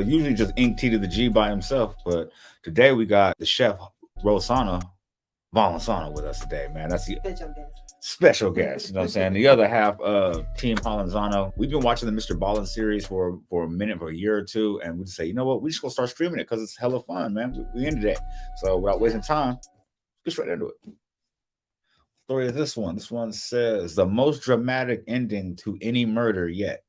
Usually just ink T to the G by himself, but today we got the chef Rosana Valansana with us today, man. That's the special guest. You know what I'm saying? The other half of Team Hallenzano. We've been watching the Mr. Ballin series for a minute, for a year or two, and we just say, you know what, we just gonna start streaming it because it's hella fun, man. We into that. So without wasting time, get straight into it. Story of this one. This one says the most dramatic ending to any murder yet.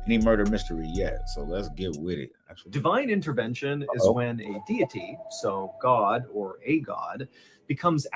Any murder mystery yet. So let's get with it. Actually, divine intervention is when a deity, so God or a god, becomes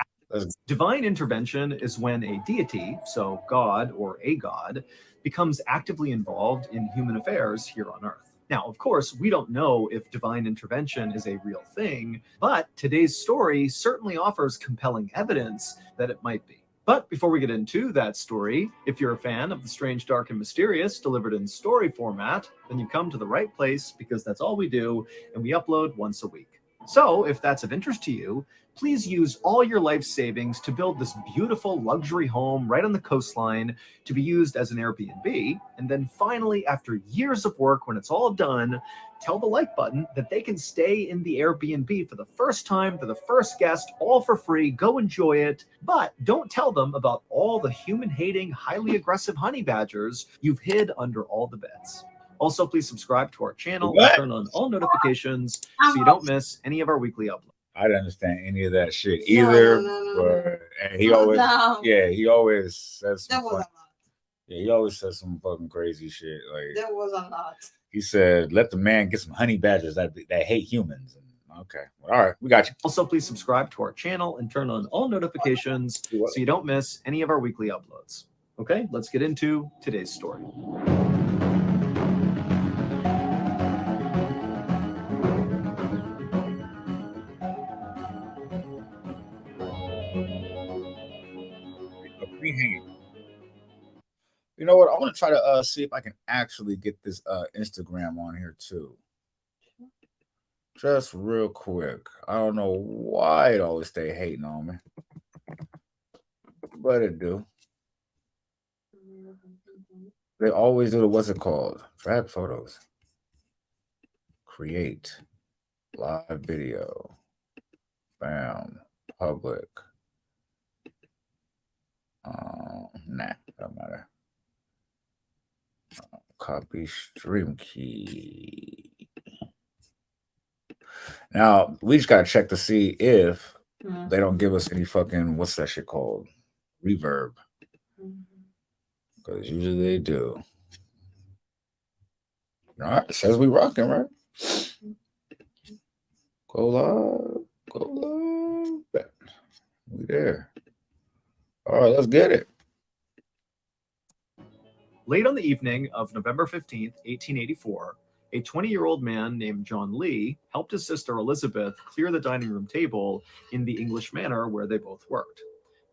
divine intervention is when a deity, so God or a god, becomes actively involved in human affairs here on Earth. Now, of course, we don't know if divine intervention is a real thing, but today's story certainly offers compelling evidence that it might be. But before we get into that story, if you're a fan of the strange, dark, and mysterious delivered in story format, then you come to the right place because that's all we do, and we upload once a week. So if that's of interest to you, please use all your life savings to build this beautiful luxury home right on the coastline to be used as an Airbnb. And then finally, after years of work, when it's all done, tell the like button that they can stay in the Airbnb for the first time, for the first guest, all for free. Go enjoy it. But don't tell them about all the human-hating, highly aggressive honey badgers you've hid under all the beds. Also, please subscribe to our channel and turn on all notifications so you don't miss any of our weekly uploads. I didn't understand any of that shit either. But he always, he always says some fun. Yeah, he always says some fucking crazy shit. Like that was a lot. He said, "Let the man get some honey badgers that hate humans." Okay, well, all right, we got you. Also, please subscribe to our channel and turn on all notifications so you don't miss any of our weekly uploads. Okay, let's get into today's story. You know what? I want to try to see if I can actually get this Instagram on here too. Just real quick. I don't know why it always stay hating on me, but it do. They always do the what's it called? Drag photos. Create live video. Bam. Public. Nah, don't matter. Copy stream key. Now we just gotta check to see if they don't give us any fucking what's that shit called? Reverb. Because usually they do. All right, it says we rocking, right? Go live. Go live. We there. All right, let's get it. Late on the evening of November 15th, 1884, a 20-year-old man named John Lee helped his sister Elizabeth clear the dining room table in the English manor where they both worked.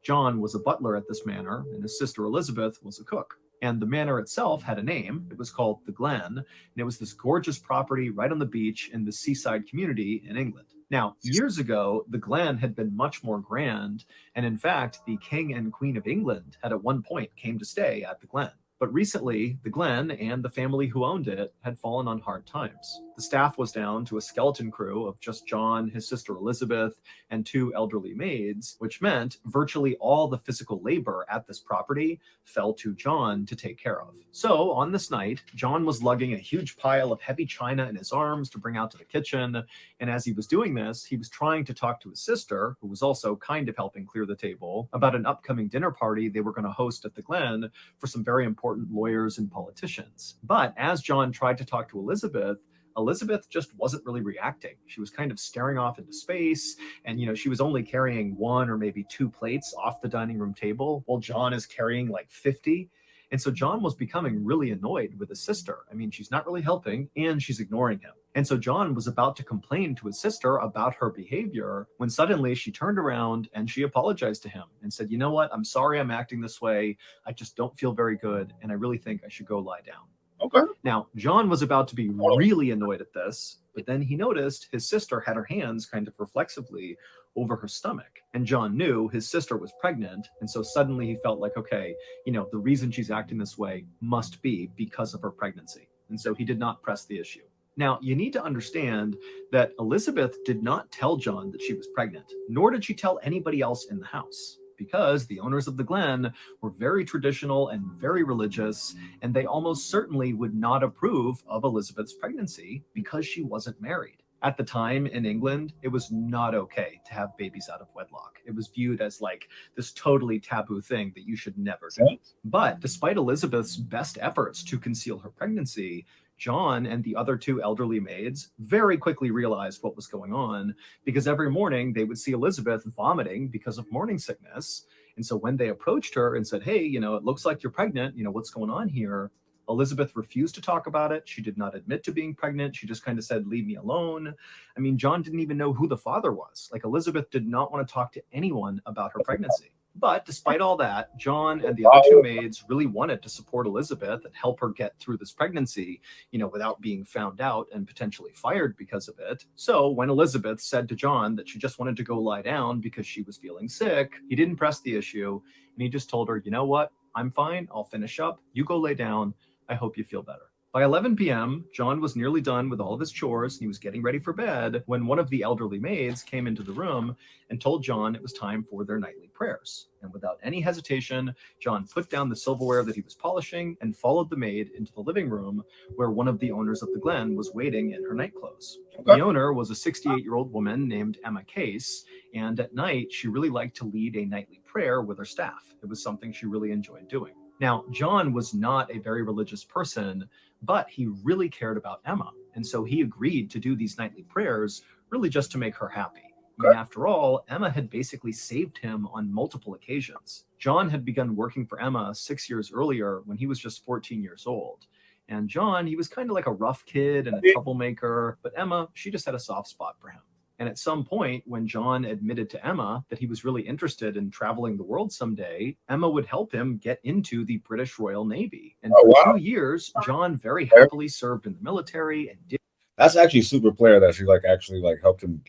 John was a butler at this manor, and his sister Elizabeth was a cook. And the manor itself had a name. It was called the Glen, and it was this gorgeous property right on the beach in the seaside community in England. Now, years ago, the Glen had been much more grand, and in fact, the King and Queen of England had at one point came to stay at the Glen. But recently, the Glen and the family who owned it had fallen on hard times. The staff was down to a skeleton crew of just John, his sister Elizabeth, and 2 elderly maids, which meant virtually all the physical labor at this property fell to John to take care of. So on this night, John was lugging a huge pile of heavy china in his arms to bring out to the kitchen. And as he was doing this, he was trying to talk to his sister, who was also kind of helping clear the table, about an upcoming dinner party they were going to host at the Glen for some very important lawyers and politicians. But as John tried to talk to Elizabeth, Elizabeth just wasn't really reacting. She was kind of staring off into space, and she was only carrying 1 or maybe 2 plates off the dining room table, while John is carrying like 50. And so John was becoming really annoyed with his sister. I mean, she's not really helping, and she's ignoring him. And so John was about to complain to his sister about her behavior when suddenly she turned around and she apologized to him and said, "You know what? I'm sorry I'm acting this way. I just don't feel very good, and I really think I should go lie down." Okay. Now, John was about to be really annoyed at this, but then he noticed his sister had her hands kind of reflexively over her stomach. And John knew his sister was pregnant. And so suddenly he felt like, okay, the reason she's acting this way must be because of her pregnancy. And so he did not press the issue. Now, you need to understand that Elizabeth did not tell John that she was pregnant, nor did she tell anybody else in the house, because the owners of the Glen were very traditional and very religious, and they almost certainly would not approve of Elizabeth's pregnancy because she wasn't married. At the time in England, it was not okay to have babies out of wedlock. It was viewed as like this totally taboo thing that you should never do. But despite Elizabeth's best efforts to conceal her pregnancy, John and the other two elderly maids very quickly realized what was going on, because every morning they would see Elizabeth vomiting because of morning sickness. And so when they approached her and said, hey, it looks like you're pregnant, what's going on here? Elizabeth refused to talk about it. She did not admit to being pregnant. She just kind of said, leave me alone. I mean, John didn't even know who the father was. Like, Elizabeth did not want to talk to anyone about her pregnancy. But despite all that, John and the other two maids really wanted to support Elizabeth and help her get through this pregnancy, without being found out and potentially fired because of it. So when Elizabeth said to John that she just wanted to go lie down because she was feeling sick, he didn't press the issue, and he just told her, you know what? I'm fine. I'll finish up. You go lay down. I hope you feel better. By 11 p.m., John was nearly done with all of his chores and he was getting ready for bed when one of the elderly maids came into the room and told John it was time for their nightly prayers. And without any hesitation, John put down the silverware that he was polishing and followed the maid into the living room where one of the owners of the Glen was waiting in her nightclothes. Okay. The owner was a 68-year-old woman named Emma Case, and at night, she really liked to lead a nightly prayer with her staff. It was something she really enjoyed doing. Now, John was not a very religious person, but he really cared about Emma. And so he agreed to do these nightly prayers really just to make her happy. Okay. And after all, Emma had basically saved him on multiple occasions. John had begun working for Emma 6 years earlier when he was just 14 years old. And John, he was kind of like a rough kid and a troublemaker, but Emma, she just had a soft spot for him. And at some point, when John admitted to Emma that he was really interested in traveling the world someday, Emma would help him get into the British Royal Navy. And for 2 years, John very happily served in the military and did. That's actually super player that she actually helped him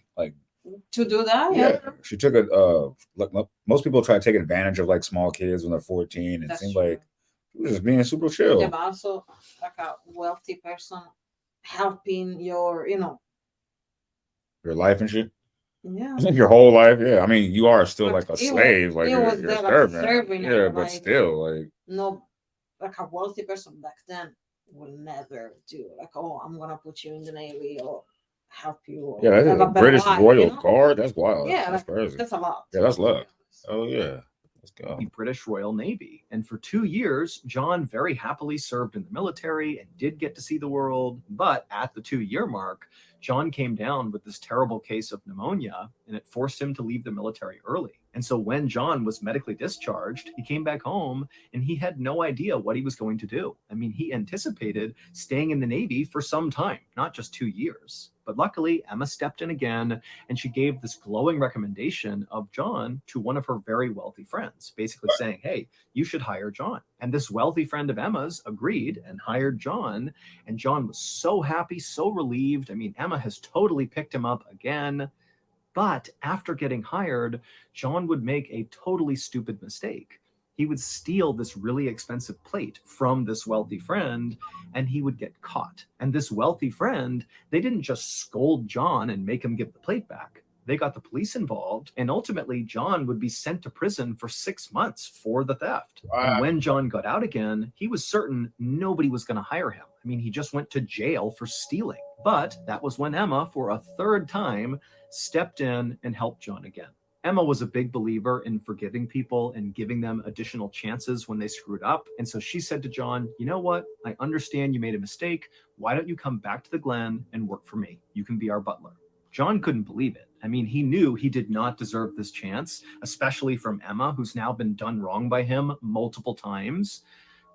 to do that. Yeah, she took it. Most people try to take advantage of small kids when they're 14. It seemed like she was just being super chill. Yeah, but also like a wealthy person helping your life and shit. Yeah. Your whole life. Yeah. I mean, you are still a slave. You're serving. Yeah, but still no, like a wealthy person back then will never do oh, I'm gonna put you in the Navy or help you. Or yeah, that's a British Royal Guard. That's wild. Yeah, that's crazy. That's a lot. Yeah, that's luck. Oh yeah. Let's go. The British Royal Navy. And for 2 years, John very happily served in the military and did get to see the world. But at the 2-year mark, John came down with this terrible case of pneumonia, and it forced him to leave the military early. And so when John was medically discharged, he came back home and he had no idea what he was going to do. I mean, he anticipated staying in the Navy for some time, not just 2 years. But luckily, Emma stepped in again, and she gave this glowing recommendation of John to one of her very wealthy friends, basically saying, hey, you should hire John. And this wealthy friend of Emma's agreed and hired John. And John was so happy, so relieved. I mean, Emma has totally picked him up again. But after getting hired, John would make a totally stupid mistake. He would steal this really expensive plate from this wealthy friend, and he would get caught. And this wealthy friend, they didn't just scold John and make him give the plate back. They got the police involved, and ultimately John would be sent to prison for 6 months for the theft. Wow. And when John got out again, he was certain nobody was going to hire him. I mean, he just went to jail for stealing. But that was when Emma, for a third time, stepped in and helped John again. Emma was a big believer in forgiving people and giving them additional chances when they screwed up. And so she said to John, you know what? I understand you made a mistake. Why don't you come back to the Glen and work for me? You can be our butler. John couldn't believe it. I mean, he knew he did not deserve this chance, especially from Emma, who's now been done wrong by him multiple times.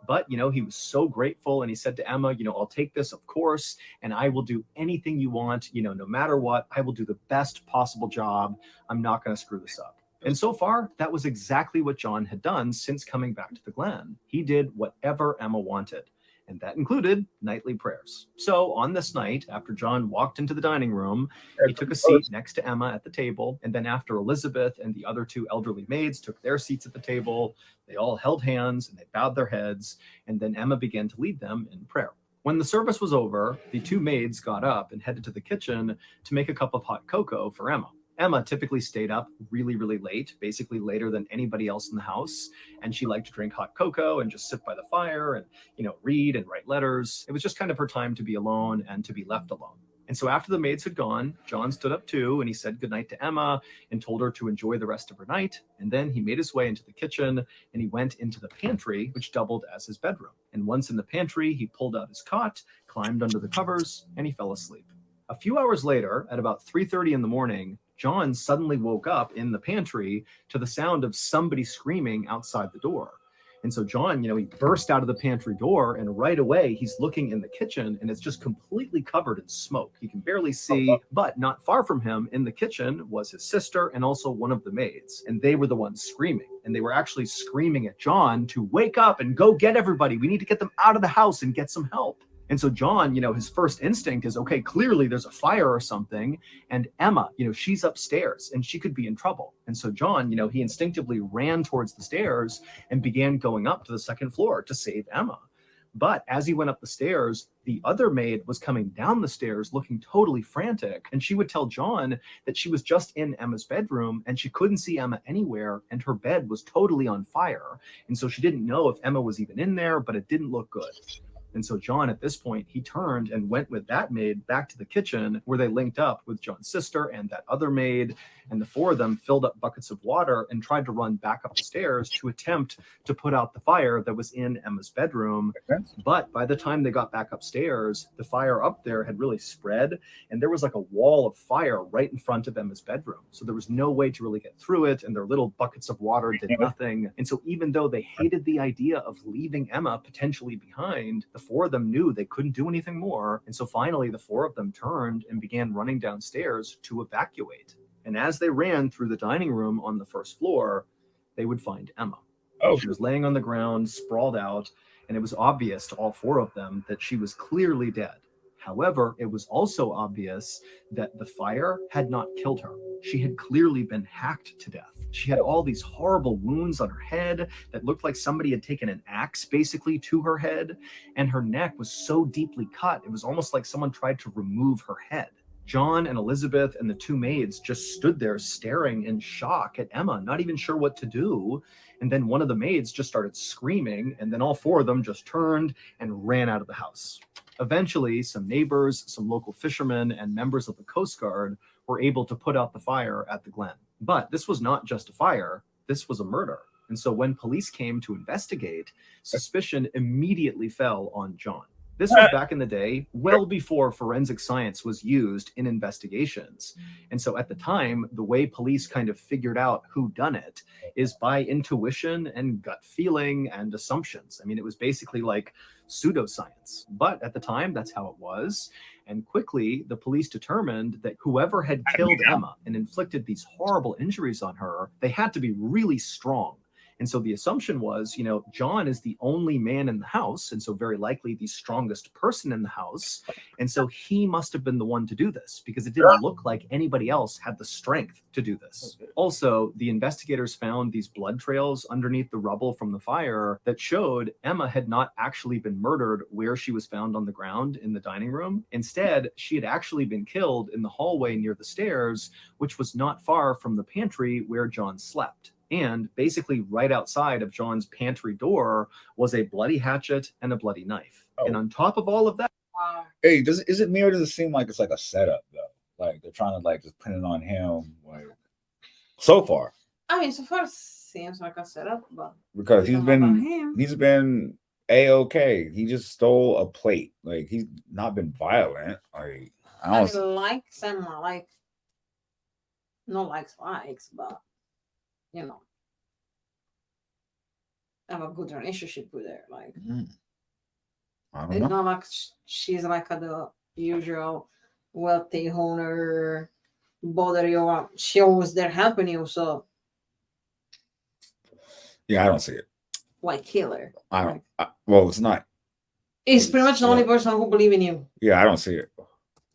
But, he was so grateful. And he said to Emma, I'll take this, of course, and I will do anything you want. No matter what, I will do the best possible job. I'm not going to screw this up. And so far, that was exactly what John had done since coming back to the Glen. He did whatever Emma wanted. And that included nightly prayers. So on this night, after John walked into the dining room, he took a seat next to Emma at the table. And then after Elizabeth and the other two elderly maids took their seats at the table, they all held hands and they bowed their heads. And then Emma began to lead them in prayer. When the service was over, the two maids got up and headed to the kitchen to make a cup of hot cocoa for Emma. Emma typically stayed up really, really late, basically later than anybody else in the house. And she liked to drink hot cocoa and just sit by the fire and, read and write letters. It was just kind of her time to be alone and to be left alone. And so after the maids had gone, John stood up too, and he said goodnight to Emma and told her to enjoy the rest of her night. And then he made his way into the kitchen and he went into the pantry, which doubled as his bedroom. And once in the pantry, he pulled out his cot, climbed under the covers, and he fell asleep. A few hours later, at about 3:30 in the morning, John suddenly woke up in the pantry to the sound of somebody screaming outside the door. And so John, he burst out of the pantry door, and right away he's looking in the kitchen and it's just completely covered in smoke. He can barely see, but not far from him in the kitchen was his sister and also one of the maids. And they were the ones screaming. And they were actually screaming at John to wake up and go get everybody. We need to get them out of the house and get some help. And so John, his first instinct is, okay, clearly there's a fire or something. And Emma, she's upstairs and she could be in trouble. And so John, he instinctively ran towards the stairs and began going up to the second floor to save Emma. But as he went up the stairs, the other maid was coming down the stairs looking totally frantic. And she would tell John that she was just in Emma's bedroom and she couldn't see Emma anywhere. And her bed was totally on fire. And so she didn't know if Emma was even in there, but it didn't look good. And so John, at this point, he turned and went with that maid back to the kitchen where they linked up with John's sister and that other maid. And the four of them filled up buckets of water and tried to run back up the stairs to attempt to put out the fire that was in Emma's bedroom. But by the time they got back upstairs, the fire up there had really spread. And there was like a wall of fire right in front of Emma's bedroom. So there was no way to really get through it. And their little buckets of water did nothing. And so even though they hated the idea of leaving Emma potentially behind, the four of them knew they couldn't do anything more. And so finally, the four of them turned and began running downstairs to evacuate. And as they ran through the dining room on the first floor, they would find Emma. Oh. She was laying on the ground, sprawled out, and it was obvious to all four of them that she was clearly dead. However, it was also obvious that the fire had not killed her. She had clearly been hacked to death. She had all these horrible wounds on her head that looked like somebody had taken an axe basically to her head, and her neck was so deeply cut, it was almost like someone tried to remove her head. John and Elizabeth and the two maids just stood there staring in shock at Emma, not even sure what to do. And then one of the maids just started screaming, and then all four of them just turned and ran out of the house. Eventually, some neighbors, some local fishermen, and members of the Coast Guard were able to put out the fire at the Glen. But this was not just a fire, this was a murder. And so when police came to investigate, suspicion immediately fell on John. This was back in the day, well before forensic science was used in investigations. And so at the time, the way police kind of figured out who done it is by intuition and gut feeling and assumptions. I mean, it was basically like pseudoscience. But at the time, that's how it was. And quickly, the police determined that whoever had killed Emma and inflicted these horrible injuries on her, they had to be really strong. And so the assumption was, John is the only man in the house, and so very likely the strongest person in the house. And so he must have been the one to do this because it didn't look like anybody else had the strength to do this. Also, the investigators found these blood trails underneath the rubble from the fire that showed Emma had not actually been murdered where she was found on the ground in the dining room. Instead, she had actually been killed in the hallway near the stairs, which was not far from the pantry where John slept. And basically right outside of John's pantry door was a bloody hatchet and a bloody knife. Oh. And on top of all of that... Hey, is it me or does it seem like it's like a setup, though? Like they're trying to just pin it on him, like so far. I mean, so far it seems like a setup, but... Because he's been A-okay. He just stole a plate. Like, he's not been violent. Like, I don't... like Emma, like... Not like spikes, but... have a good relationship with her. Like, it's not like she's like the usual wealthy owner, bother you up. She always there helping you. So, yeah, I don't see it. Like killer. Well, it's not. It's pretty much the only person who believes in you. Yeah, I don't see it.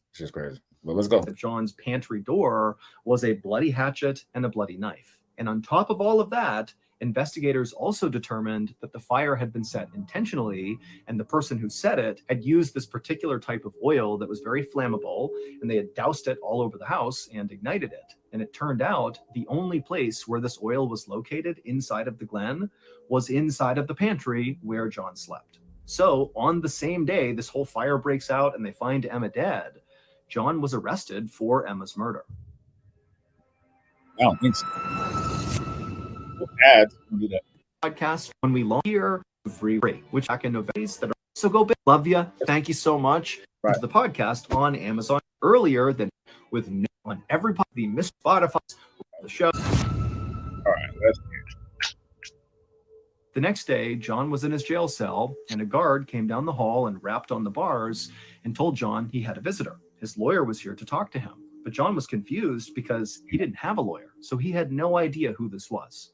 It's just crazy. But let's go. John's pantry door was a bloody hatchet and a bloody knife. And on top of all of that, Investigators also determined that the fire had been set intentionally, and the person who set it had used this particular type of oil that was very flammable, and they had doused it all over the house and ignited it. And it turned out the only place where this oil was located inside of the glen was inside of the pantry where John slept. So on the same day this whole fire breaks out and they find Emma dead, John was arrested for Emma's murder. I don't think so. Ads do that. Podcast when we launch here every week, which back in November that are so go big. Love you. Thank you so much. Right. To the podcast on Amazon earlier than with no on every the Miss Spotify the show. All right, that's good. The next day, John was in his jail cell, and a guard came down the hall and rapped on the bars and told John he had a visitor. His lawyer was here to talk to him, but John was confused because he didn't have a lawyer, so he had no idea who this was.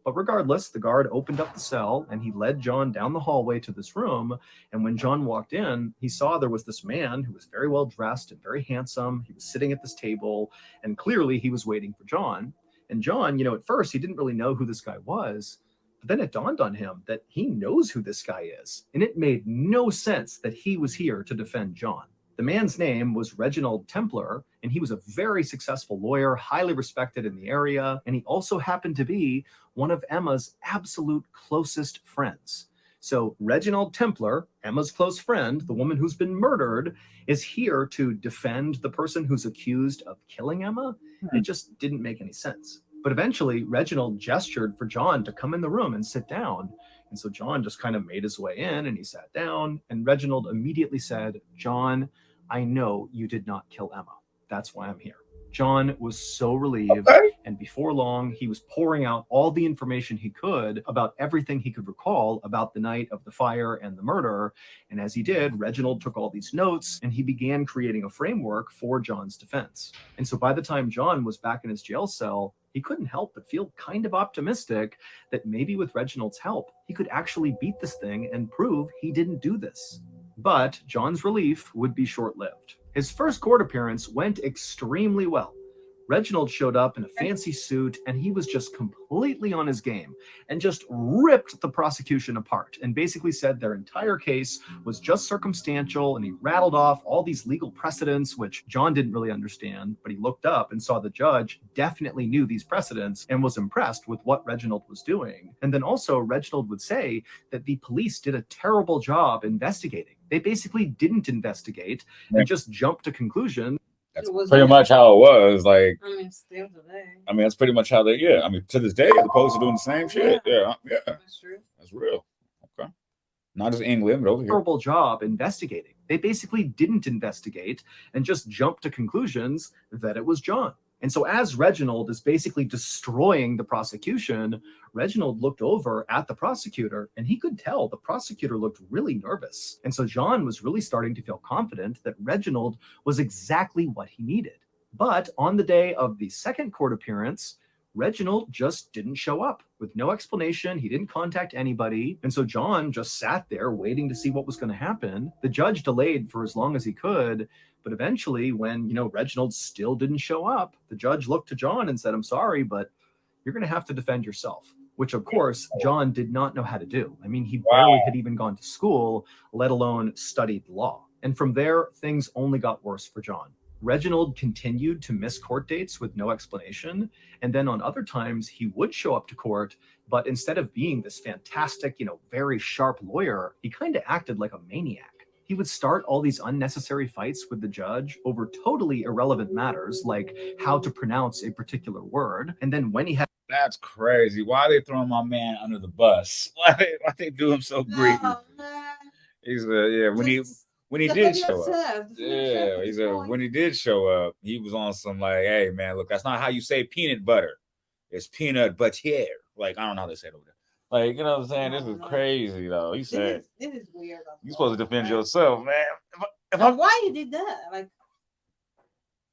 But regardless, the guard opened up the cell and he led John down the hallway to this room. And when John walked in, he saw there was this man who was very well dressed and very handsome. He was sitting at this table, and clearly he was waiting for John. And John, at first he didn't really know who this guy was, but then it dawned on him that he knows who this guy is. And it made no sense that he was here to defend John. The man's name was Reginald Templar, and he was a very successful lawyer, highly respected in the area, and he also happened to be one of Emma's absolute closest friends. So Reginald Templar, Emma's close friend, the woman who's been murdered, is here to defend the person who's accused of killing Emma. It just didn't make any sense. But eventually, Reginald gestured for John to come in the room and sit down. And so John just kind of made his way in and he sat down, and Reginald immediately said, "John, I know you did not kill Emma. That's why I'm here." John was so relieved, and before long, he was pouring out all the information he could about everything he could recall about the night of the fire and the murder. And as he did, Reginald took all these notes, and he began creating a framework for John's defense. And so by the time John was back in his jail cell, he couldn't help but feel kind of optimistic that maybe with Reginald's help, he could actually beat this thing and prove he didn't do this. But John's relief would be short-lived. His first court appearance went extremely well. Reginald showed up in a fancy suit, and he was just completely on his game and just ripped the prosecution apart and basically said their entire case was just circumstantial, and he rattled off all these legal precedents, which John didn't really understand, but he looked up and saw the judge definitely knew these precedents and was impressed with what Reginald was doing. And then also Reginald would say that the police did a terrible job investigating. They basically didn't investigate and just jumped to conclusions. That's pretty much how it was. Like, Still today. That's pretty much how they. Yeah, to this day, the police are doing the same shit. Yeah. That's true. That's real. Okay, not just England, but over here. Terrible job investigating. They basically didn't investigate and just jumped to conclusions that it was John. And so as Reginald is basically destroying the prosecution, Reginald looked over at the prosecutor, and he could tell the prosecutor looked really nervous. And so John was really starting to feel confident that Reginald was exactly what he needed. But on the day of the second court appearance, Reginald just didn't show up with no explanation. He didn't contact anybody. And so John just sat there waiting to see what was going to happen. The judge delayed for as long as he could. But eventually, when, Reginald still didn't show up, the judge looked to John and said, "I'm sorry, but you're going to have to defend yourself," which, of course, John did not know how to do. He barely had even gone to school, let alone studied law. And from there, things only got worse for John. Reginald continued to miss court dates with no explanation. And then on other times, he would show up to court, but instead of being this fantastic, very sharp lawyer, he kind of acted like a maniac. He would start all these unnecessary fights with the judge over totally irrelevant matters, like how to pronounce a particular word. And then when he had... That's crazy. Why are they throwing my man under the bus? Why they do him so greedy? He's when he did show up. Yeah, he said when he did show up, he was on some like, "Hey man, look, that's not how you say peanut butter. It's peanut butter." Like, I don't know how they say it over there. Like, you know what I'm saying? This is crazy though. He said, "This is weird." You're supposed to defend yourself, man. Why you did that? Like,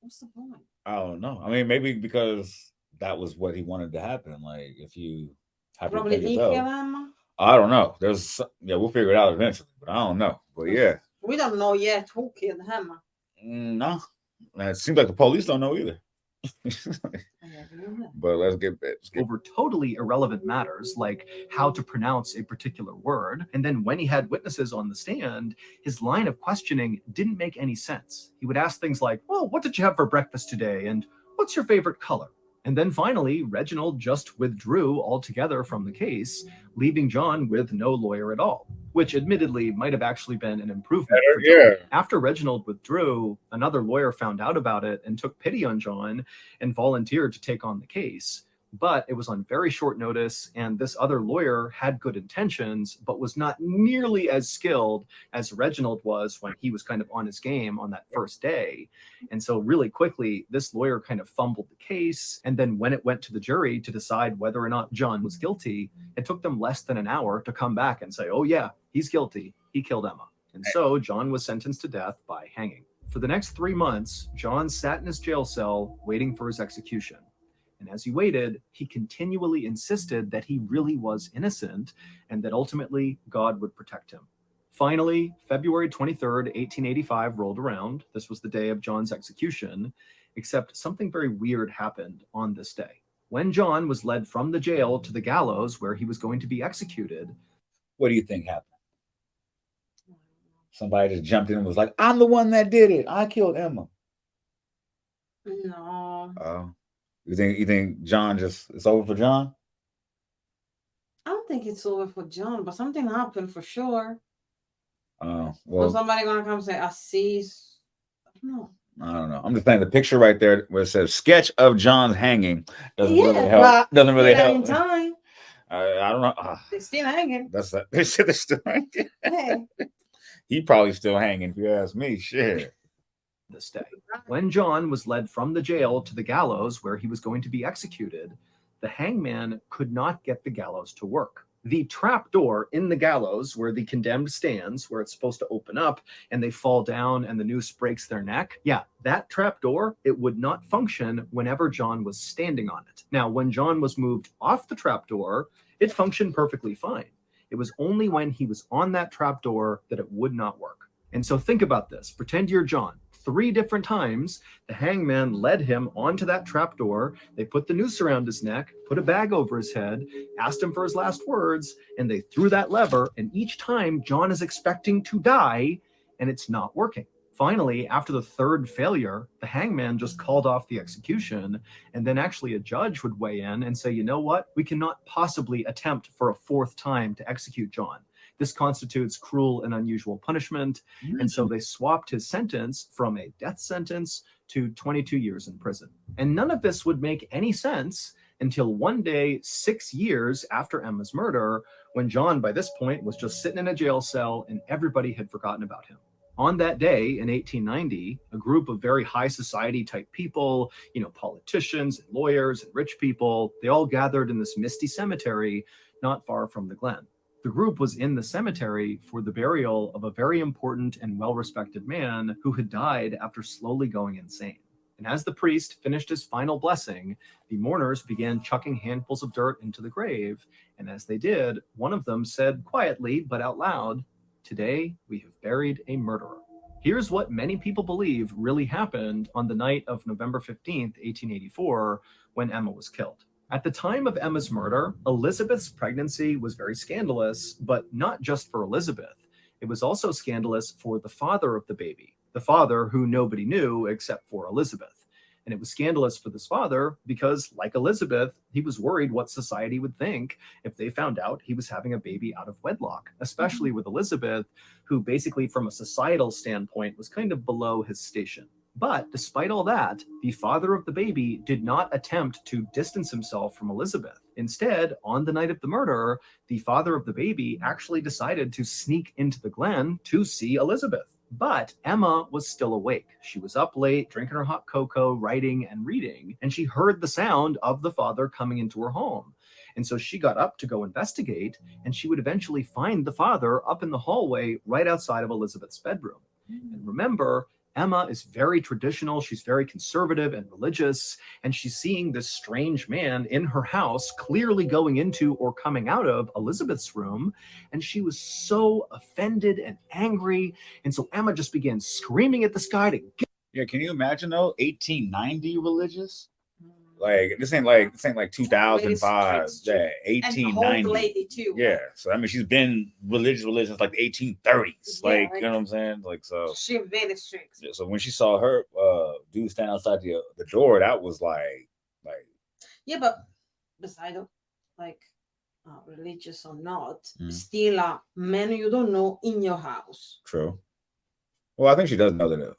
what's the point? I don't know. Maybe because that was what he wanted to happen. Like, if you have to defend yourself. I don't know. We'll figure it out eventually, but I don't know. But yeah. We don't know yet who killed him. No. It seems like the police don't know either. But let's get over totally irrelevant matters like how to pronounce a particular word. And then when he had witnesses on the stand, his line of questioning didn't make any sense. He would ask things like, well, what did you have for breakfast today? And what's your favorite color? And then finally, Reginald just withdrew altogether from the case, leaving John with no lawyer at all, which admittedly might have actually been an improvement for John. Yeah. After Reginald withdrew, another lawyer found out about it and took pity on John and volunteered to take on the case. But it was on very short notice, and this other lawyer had good intentions, but was not nearly as skilled as Reginald was when he was kind of on his game on that first day. And so really quickly, this lawyer kind of fumbled the case. And then when it went to the jury to decide whether or not John was guilty, it took them less than an hour to come back and say, oh yeah, he's guilty. He killed Emma. And so John was sentenced to death by hanging. For the next 3 months, John sat in his jail cell waiting for his execution. And as he waited, he continually insisted that he really was innocent and that ultimately God would protect him. Finally, February 23rd, 1885 rolled around. This was the day of John's execution, except something very weird happened on this day. When John was led from the jail to the gallows where he was going to be executed. What do you think happened? Somebody just jumped in and was like, I'm the one that did it. I killed Emma. No. Oh. You think John it's over for John? I don't think it's over for John, but something happened for sure. Well, was somebody gonna come say, I see? No. I don't know. I'm just saying the picture right there where it says sketch of John's hanging doesn't really help. Doesn't really help. In time. I don't know. They're still hanging. They said they're still hanging. Hey. He probably still hanging, if you ask me. Shit. This day. When John was led from the jail to the gallows where he was going to be executed, the hangman could not get the gallows to work. The trap door in the gallows where the condemned stands, where it's supposed to open up and they fall down and the noose breaks their neck. Yeah, that trap door, it would not function whenever John was standing on it. Now, when John was moved off the trap door, it functioned perfectly fine. It was only when he was on that trap door that it would not work. And so think about this. Pretend you're John. 3 different times, the hangman led him onto that trapdoor. They put the noose around his neck, put a bag over his head, asked him for his last words, and they threw that lever. And each time, John is expecting to die, and it's not working. Finally, after the 3rd failure, the hangman just called off the execution, and then actually a judge would weigh in and say, you know what? We cannot possibly attempt for a 4th time to execute John. This constitutes cruel and unusual punishment. And so they swapped his sentence from a death sentence to 22 years in prison. And none of this would make any sense until one day, 6 years after Emma's murder, when John, by this point, was just sitting in a jail cell and everybody had forgotten about him. On that day in 1890, a group of very high society type people, politicians and lawyers and rich people, they all gathered in this misty cemetery not far from the Glen. The group was in the cemetery for the burial of a very important and well-respected man who had died after slowly going insane. And as the priest finished his final blessing, the mourners began chucking handfuls of dirt into the grave. And as they did, one of them said quietly but out loud, "Today we have buried a murderer." Here's what many people believe really happened on the night of November 15th, 1884, when Emma was killed. At the time of Emma's murder, Elizabeth's pregnancy was very scandalous, but not just for Elizabeth. It was also scandalous for the father of the baby, the father who nobody knew except for Elizabeth. And it was scandalous for this father because, like Elizabeth, he was worried what society would think if they found out he was having a baby out of wedlock, especially with Elizabeth, who basically from a societal standpoint was kind of below his station. But despite all that, the father of the baby did not attempt to distance himself from Elizabeth. Instead, on the night of the murder, the father of the baby actually decided to sneak into the Glen to see Elizabeth. But Emma was still awake. She was up late, drinking her hot cocoa, writing and reading, and she heard the sound of the father coming into her home. And so she got up to go investigate, and she would eventually find the father up in the hallway right outside of Elizabeth's bedroom. And remember, Emma is very traditional. She's very conservative and religious, and she's seeing this strange man in her house clearly going into or coming out of Elizabeth's room, and she was so offended and angry. And so Emma just began screaming at this guy to get. Yeah, can you imagine though? 1890 religious? Like this ain't like 2005. Yeah, 1890. Lady too. Yeah, so I mean she's been religious since like the 1830s. Yeah, like you know what I'm saying? Like so she very strict. Yeah, so when she saw her dude stand outside the door, that was like yeah, but besides like religious or not, still a man you don't know in your house. True. Well, I think she does know that,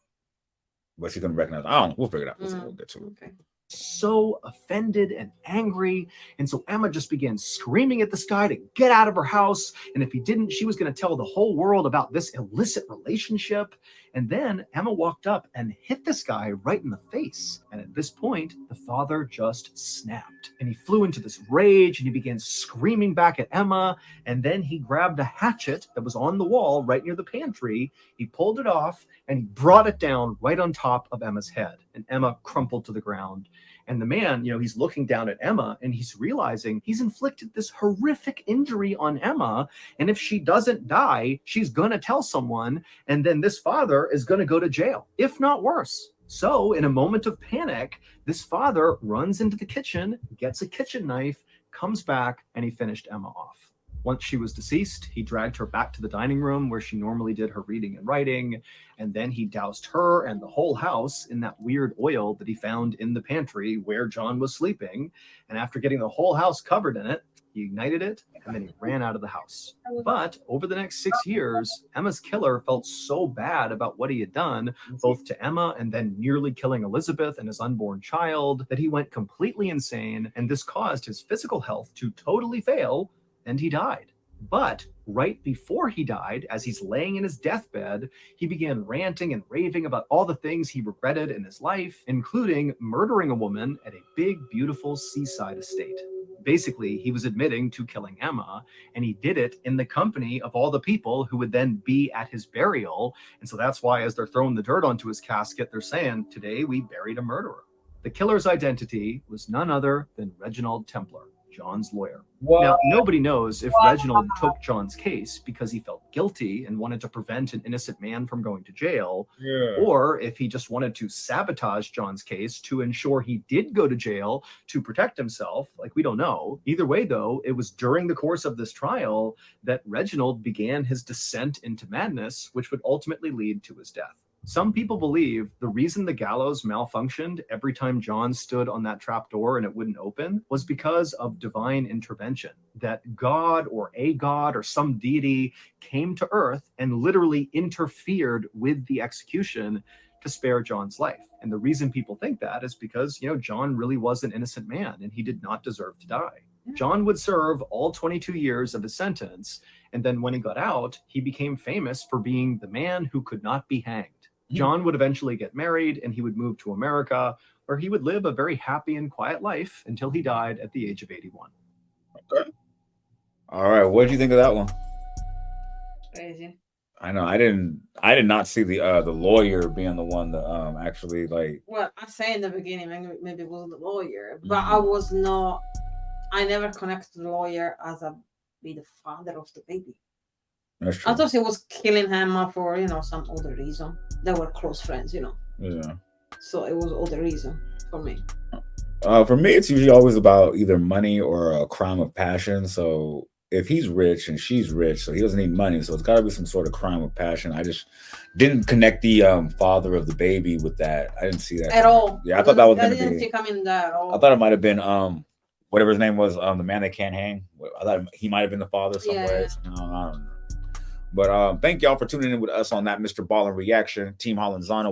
but she couldn't recognize. I don't know. We'll figure it out. We'll get to it. Okay. So offended and angry. And so Emma just began screaming at this guy to get out of her house. And if he didn't, she was going to tell the whole world about this illicit relationship. And then Emma walked up and hit this guy right in the face. And at this point, the father just snapped. And he flew into this rage and he began screaming back at Emma. And then he grabbed a hatchet that was on the wall right near the pantry. He pulled it off and he brought it down right on top of Emma's head. And Emma crumpled to the ground. And the man, he's looking down at Emma and he's realizing he's inflicted this horrific injury on Emma. And if she doesn't die, she's going to tell someone. And then this father is going to go to jail, if not worse. So in a moment of panic, this father runs into the kitchen, gets a kitchen knife, comes back, and he finished Emma off. Once she was deceased, he dragged her back to the dining room where she normally did her reading and writing, and then he doused her and the whole house in that weird oil that he found in the pantry where John was sleeping. And after getting the whole house covered in it, he ignited it, and then he ran out of the house. But over the next 6 years, Emma's killer felt so bad about what he had done, both to Emma and then nearly killing Elizabeth and his unborn child, that he went completely insane, and this caused his physical health to totally fail, and he died. But right before he died, as he's laying in his deathbed, he began ranting and raving about all the things he regretted in his life, including murdering a woman at a big, beautiful seaside estate. Basically, he was admitting to killing Emma, and he did it in the company of all the people who would then be at his burial. And so that's why, as they're throwing the dirt onto his casket, they're saying, "Today we buried a murderer." The killer's identity was none other than Reginald Templar, John's lawyer. What? Now, nobody knows if Reginald took John's case because he felt guilty and wanted to prevent an innocent man from going to jail, or if he just wanted to sabotage John's case to ensure he did go to jail to protect himself. Like, we don't know. Either way, though, it was during the course of this trial that Reginald began his descent into madness, which would ultimately lead to his death. Some people believe the reason the gallows malfunctioned every time John stood on that trap door and it wouldn't open was because of divine intervention, that God or a god or some deity came to earth and literally interfered with the execution to spare John's life. And the reason people think that is because, John really was an innocent man and he did not deserve to die. John would serve all 22 years of his sentence, and then when he got out, he became famous for being the man who could not be hanged. John would eventually get married and he would move to America, where he would live a very happy and quiet life until he died at the age of 81. Okay. All right. What did you think of that one? Crazy. I know. I did not see the lawyer being the one that actually like. Well, I say in the beginning maybe it was the lawyer, but I never connected the lawyer as be the father of the baby. That's true. I thought he was killing Emma for some other reason. They were close friends, Yeah. So it was other reason for me. For me, it's usually always about either money or a crime of passion. So if he's rich and she's rich, so he doesn't need money, so it's got to be some sort of crime of passion. I just didn't connect the father of the baby with that. I didn't see that at all. Yeah, I thought that was going to be. I didn't see coming there at all. I thought it might have been whatever his name was, the man that can't hang. I thought he might have been the father somewhere. Yeah. I don't know. But thank y'all for tuning in with us on that Mr. Ballin' Reaction. Team Hallenzano.